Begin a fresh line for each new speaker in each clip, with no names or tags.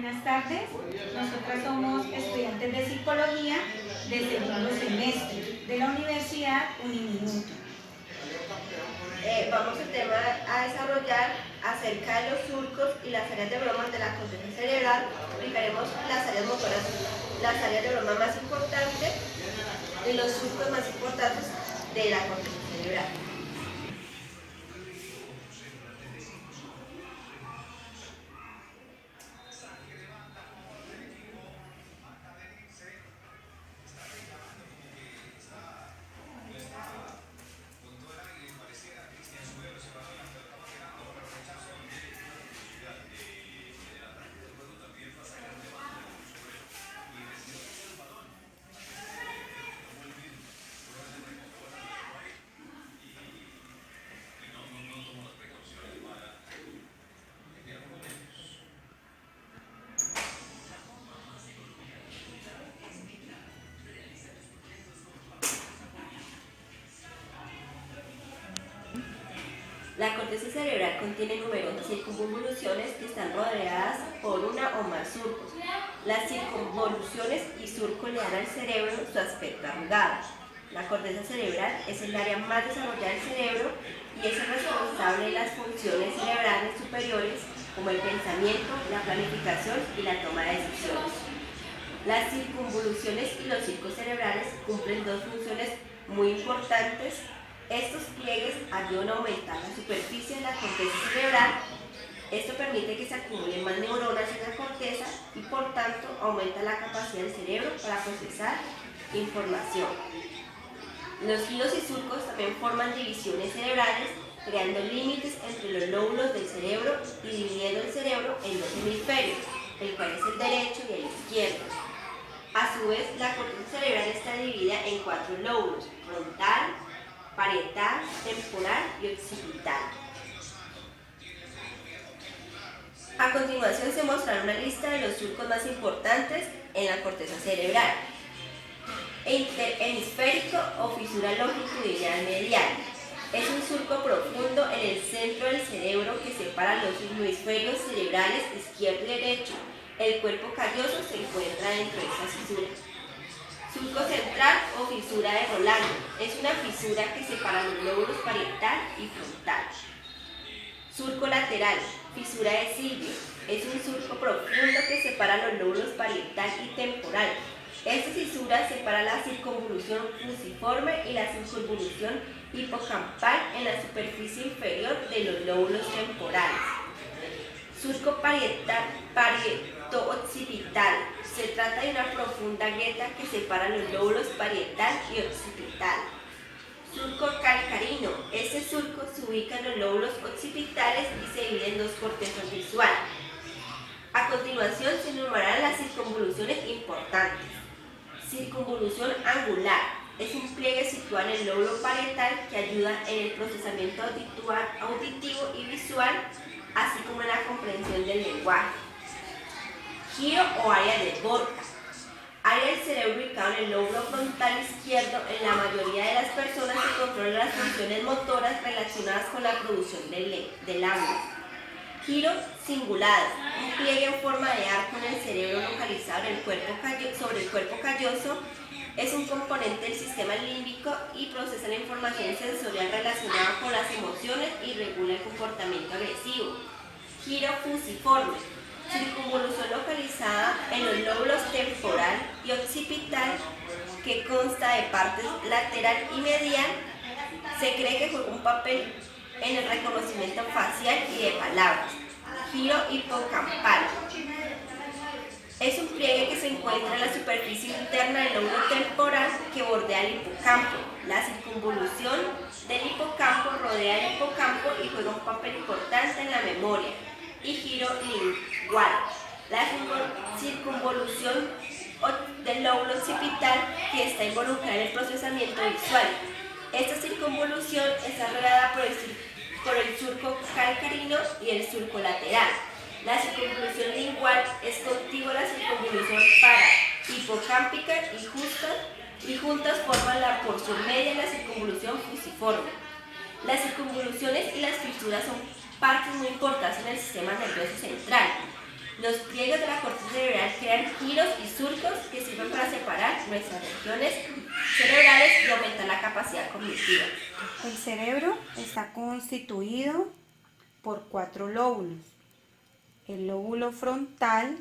Buenas tardes, nosotras somos estudiantes de psicología del segundo semestre de la Universidad Uniminuto.
Vamos a desarrollar acerca de los surcos y las áreas de broma de la corteza cerebral. Explicaremos las áreas motoras, las áreas de broma más importantes y los surcos más importantes de la corteza cerebral. La corteza cerebral contiene numerosas circunvoluciones que están rodeadas por una o más surcos. Las circunvoluciones y surcos le dan al cerebro su aspecto arrugado. La corteza cerebral es el área más desarrollada del cerebro y es el responsable de las funciones cerebrales superiores como el pensamiento, la planificación y la toma de decisiones. Las circunvoluciones y los surcos cerebrales cumplen dos funciones muy importantes. Estos pliegues ayudan a aumentar la superficie de la corteza cerebral. Esto permite que se acumulen más neuronas en la corteza y por tanto aumenta la capacidad del cerebro para procesar información. Los giros y surcos también forman divisiones cerebrales, creando límites entre los lóbulos del cerebro y dividiendo el cerebro en dos hemisferios, el cual es el derecho y el izquierdo. A su vez, la corteza cerebral está dividida en cuatro lóbulos: frontal, parietal, temporal y occipital. A continuación se mostrará una lista de los surcos más importantes en la corteza cerebral. Interhemisférico o fisura longitudinal medial. Es un surco profundo en el centro del cerebro que separa los hemisferios cerebrales izquierdo y derecho. El cuerpo calloso se encuentra dentro de esta fisura. Surco central o fisura de Rolando. Es una fisura que separa los lóbulos parietal y frontal. Surco lateral, fisura de Silvio. Es un surco profundo que separa los lóbulos parietal y temporal. Esta fisura separa la circunvolución fusiforme y la circunvolución hipocampal en la superficie inferior de los lóbulos temporales. Surco parieto-occipital. Se trata de una profunda grieta que separa los lóbulos parietal y occipital. Surco calcarino. Este surco se ubica en los lóbulos occipitales y se divide en dos cortezas visuales. A continuación se enumerarán las circunvoluciones importantes. Circunvolución angular. Es un pliegue situado en el lóbulo parietal que ayuda en el procesamiento auditivo y visual, así como en la comprensión del lenguaje. Giro o área de Borca. Área del cerebro ubicado en el lóbulo frontal izquierdo. En la mayoría de las personas se controlan las funciones motoras relacionadas con la producción del habla. Giro cingulado. Un pliegue en forma de arco en el cerebro localizado en sobre el cuerpo calloso. Es un componente del sistema límbico y procesa la información sensorial relacionada con las emociones y regula el comportamiento agresivo. Giro fusiforme. Circunvolución localizada en los lóbulos temporal y occipital que consta de partes lateral y medial. Se cree que juega un papel en el reconocimiento facial y de palabras. Giro hipocampal. Es un pliegue que se encuentra en la superficie interna del lóbulo temporal que bordea el hipocampo. La circunvolución del hipocampo rodea el hipocampo y juega un papel importante en la memoria. Y giro lingual. La circunvolución del lóbulo occipital que está involucrada en el procesamiento visual. Esta circunvolución está rodeada por el surco calcarino y el surco lateral. La circunvolución lingual es contigua a la circunvolución hipocámpica y juntas forman la porción media de la circunvolución fusiforme. Las circunvoluciones y las fisuras son partes muy importantes en el sistema nervioso central. Los pliegues de la corteza cerebral crean giros y surcos que sirven para separar nuestras regiones cerebrales y aumentar la capacidad cognitiva.
El cerebro está constituido por 4 lóbulos: el lóbulo frontal,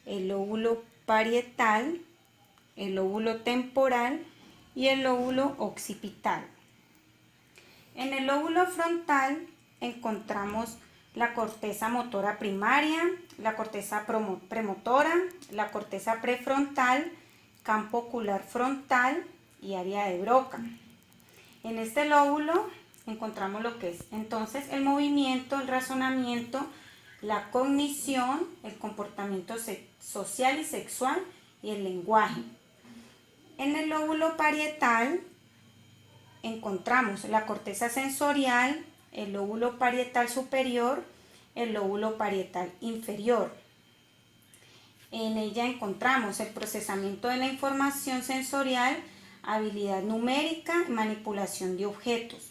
el lóbulo parietal, el lóbulo temporal y el lóbulo occipital. En el lóbulo frontal encontramos la corteza motora primaria, la corteza premotora, la corteza prefrontal, campo ocular frontal y área de Broca. En este lóbulo encontramos lo que es entonces el movimiento, el razonamiento, la cognición, el comportamiento social y sexual y el lenguaje. En el lóbulo parietal encontramos la corteza sensorial, el lóbulo parietal superior, el lóbulo parietal inferior. En ella encontramos el procesamiento de la información sensorial, habilidad numérica y manipulación de objetos.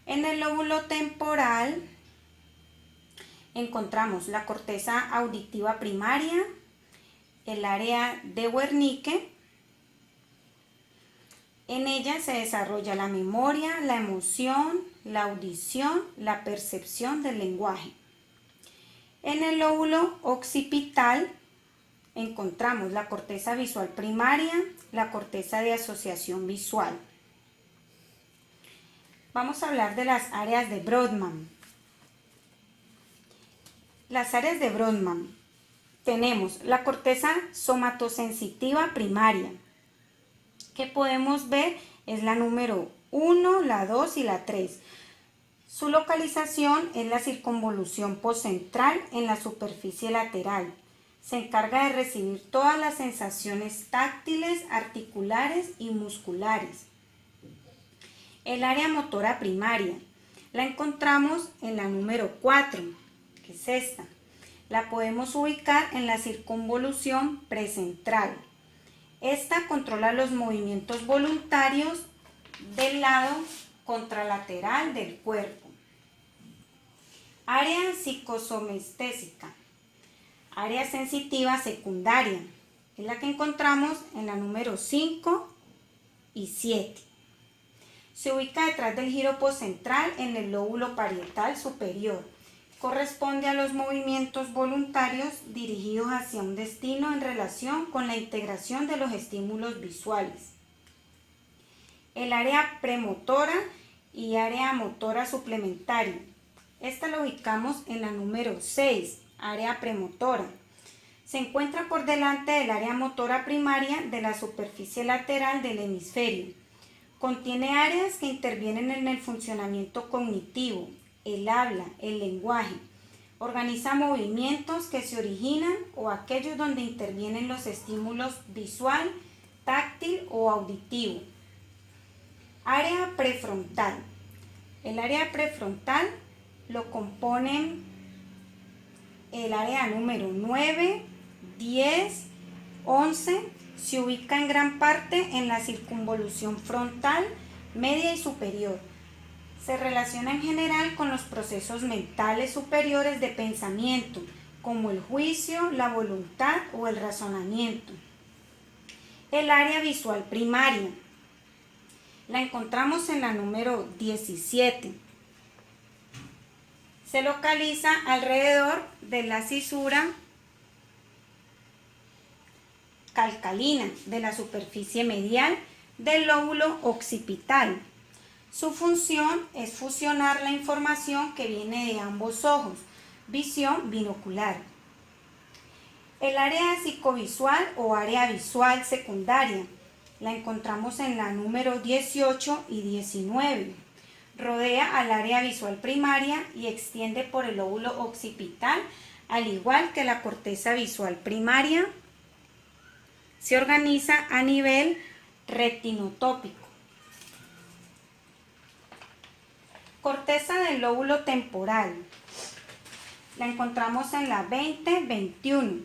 En el lóbulo temporal encontramos la corteza auditiva primaria, el área de Wernicke. En ella se desarrolla la memoria, la emoción, la audición, la percepción del lenguaje. En el lóbulo occipital encontramos la corteza visual primaria, la corteza de asociación visual. Vamos a hablar de las áreas de Brodmann. Las áreas de Brodmann. Tenemos la corteza somatosensitiva primaria, que podemos ver es la número 1, la 2 y la 3. Su localización es la circunvolución postcentral en la superficie lateral. Se encarga de recibir todas las sensaciones táctiles, articulares y musculares. El área motora primaria la encontramos en la número 4, que es esta. La podemos ubicar en la circunvolución precentral. Esta controla los movimientos voluntarios del lado contralateral del cuerpo. Área psicosomestésica. Área sensitiva secundaria. Es la que encontramos en la número 5 y 7. Se ubica detrás del giro postcentral en el lóbulo parietal superior. Corresponde a los movimientos voluntarios dirigidos hacia un destino en relación con la integración de los estímulos visuales. El área premotora y área motora suplementaria. Esta la ubicamos en la número 6, área premotora. Se encuentra por delante del área motora primaria de la superficie lateral del hemisferio. Contiene áreas que intervienen en el funcionamiento cognitivo, el habla, el lenguaje. Organiza movimientos que se originan o aquellos donde intervienen los estímulos visual, táctil o auditivo. Área prefrontal. El área prefrontal lo componen el área número 9, 10, 11. Se ubica en gran parte en la circunvolución frontal, media y superior. Se relaciona en general con los procesos mentales superiores de pensamiento, como el juicio, la voluntad o el razonamiento. El área visual primaria. La encontramos en la número 17. Se localiza alrededor de la cisura calcalina de la superficie medial del lóbulo occipital. Su función es fusionar la información que viene de ambos ojos, visión binocular. El área psicovisual o área visual secundaria la encontramos en la número 18 y 19. Rodea al área visual primaria y extiende por el lóbulo occipital, al igual que la corteza visual primaria. Se organiza a nivel retinotópico. Corteza del lóbulo temporal. La encontramos en la 20-21.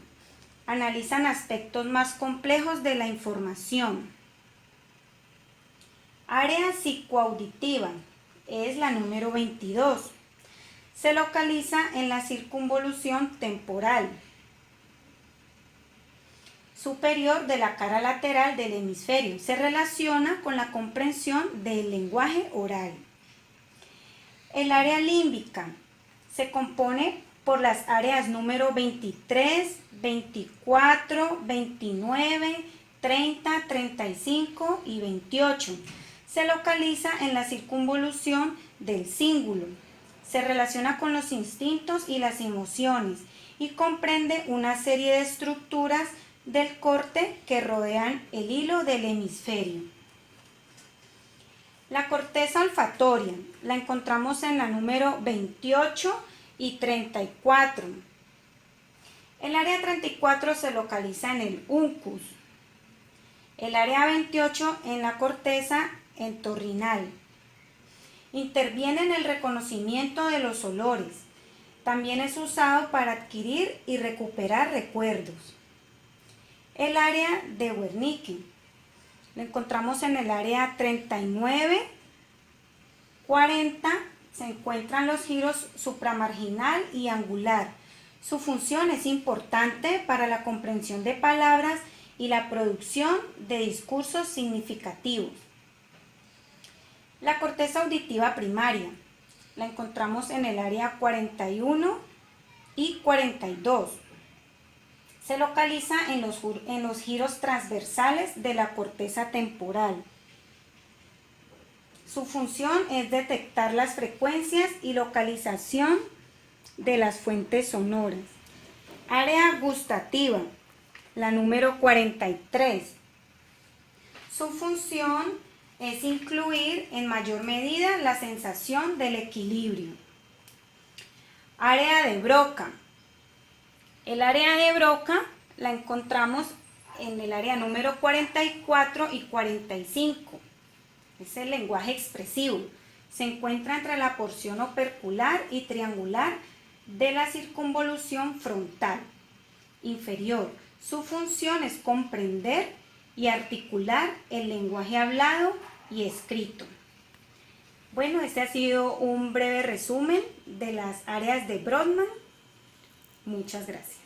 Analizan aspectos más complejos de la información. Área psicoauditiva es la número 22. Se localiza en la circunvolución temporal superior de la cara lateral del hemisferio. Se relaciona con la comprensión del lenguaje oral. El área límbica se compone por las áreas número 23, 24, 29, 30, 35 y 28. Se localiza en la circunvolución del cíngulo. Se relaciona con los instintos y las emociones y comprende una serie de estructuras del corte que rodean el hilo del hemisferio. La corteza olfatoria la encontramos en la número 28 y 34. El área 34 se localiza en el uncus. El área 28 en la corteza entorrinal. Interviene en el reconocimiento de los olores. También es usado para adquirir y recuperar recuerdos. El área de Wernicke lo encontramos en el área 39, 40. Se encuentran los giros supramarginal y angular. Su función es importante para la comprensión de palabras y la producción de discursos significativos. La corteza auditiva primaria la encontramos en el área 41 y 42. Se localiza en los giros transversales de la corteza temporal. Su función es detectar las frecuencias y localización de las fuentes sonoras. Área gustativa, la número 43. Su función es incluir en mayor medida la sensación del equilibrio. Área de Broca. El área de Broca la encontramos en el área número 44 y 45. Es el lenguaje expresivo. Se encuentra entre la porción opercular y triangular de la circunvolución frontal inferior. Su función es comprender y articular el lenguaje hablado y escrito. Bueno, este ha sido un breve resumen de las áreas de Brodmann. Muchas gracias.